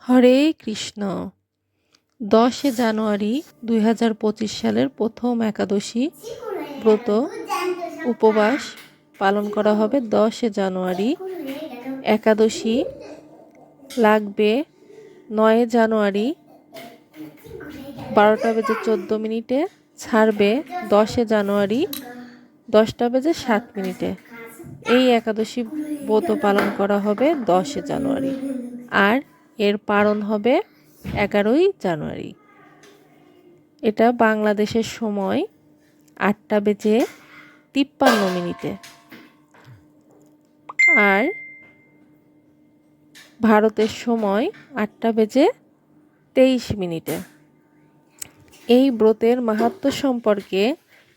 হরে কৃষ্ণ। 10 জানুয়ারি 2025 সালের প্রথম একাদশী ব্রত উপবাস পালন করা হবে। 10 জানুয়ারি একাদশী লাগবে 9 জানুয়ারি 12:14 ছাড়বে 10 জানুয়ারি 10:07। এই একাদশী ব্রত পালন করা হবে 10 জানুয়ারি, আর এর পারণ হবে 11 জানুয়ারি। এটা বাংলাদেশের সময় 8:53 আর ভারতের সময় 8:23। এই ব্রতের মাহাত্ম্য সম্পর্কে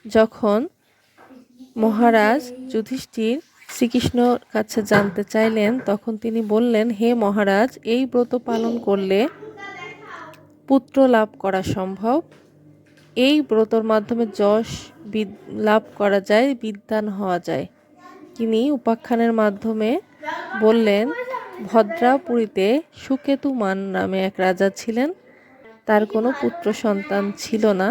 যখন মহারাজ যুধিষ্ঠির শ্রীকৃষ্ণর কাছে জানতে চাইলেন, তখন তিনি বললেন, হে মহারাজ, এই ব্রত পালন করলে পুত্র লাভ করা সম্ভব। এই ব্রতর মাধ্যমে যশ লাভ করা যায়, বিদ্বান হওয়া যায়। তিনি উপাখ্যানের মাধ্যমে বললেন, ভদ্রাপুরীতে সুকেতু মান নামে এক রাজা ছিলেন। তার কোনো পুত্র সন্তান ছিল না।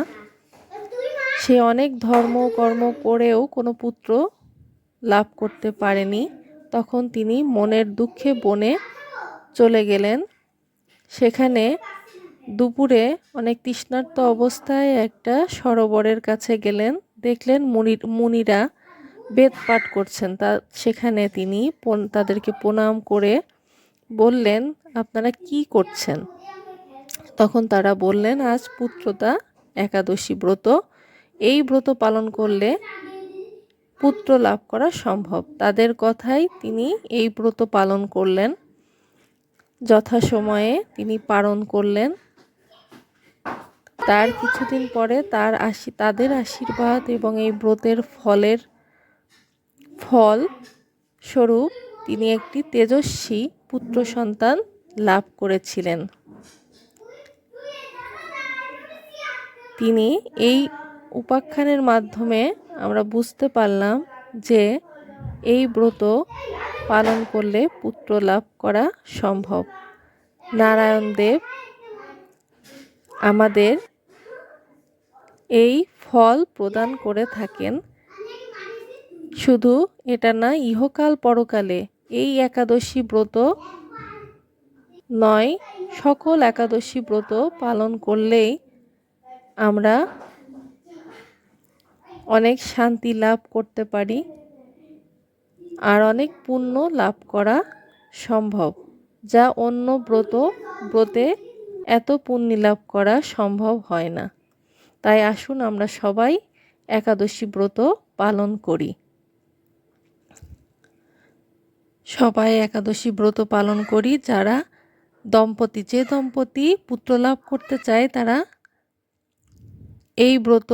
সে অনেক ধর্ম কর্ম করেও কোনো পুত্র লাভ করতে পারেনি। তখন তিনি মনের দুঃখে বনে চলে গেলেন। সেখানে দুপুরে অনেক তৃষ্ণার্ত অবস্থায় একটা সরোবরের কাছে গেলেন। দেখলেন মুনিরা বেদ পাঠ করছেন। সেখানে তিনি তাদেরকে প্রণাম করে বললেন, আপনারা কি করছেন? তখন তারা বললেন, আজ পুত্রদা একাদশী ব্রত, এই ব্রত পালন করলে পুত্র লাভ করা সম্ভব। তাদের কথাই তিনি এই ব্রত পালন করলেন। যথাসময়ে তিনি পালন করলেন। তার কিছুদিন পরে তাদের আশীর্বাদ এবং এই ব্রতের ফল স্বরূপ তিনি একটি তেজস্বী পুত্র সন্তান লাভ করেছিলেন। তিনি এই উপাখ্যানের মাধ্যমে আমরা বুঝতে পারলাম যে এই ব্রত পালন করলে পুত্র লাভ করা সম্ভব। নারায়ণ দেব আমাদের এই ফল প্রদান করে থাকেন। শুধু এটা না, ইহকাল পরকালে এই একাদশী ব্রত নয়, সকল একাদশী ব্রত পালন করলেই আমরা অনেক শান্তি লাভ করতে পারি আর অনেক পুণ্য লাভ করা সম্ভব, যা অন্য ব্রতে এত পুণ্য লাভ করা সম্ভব হয় না। তাই আসুন আমরা সবাই একাদশী ব্রত পালন করি। সবাই একাদশী ব্রত পালন করি। যে দম্পতি পুত্র লাভ করতে চায়, তারা এই ব্রত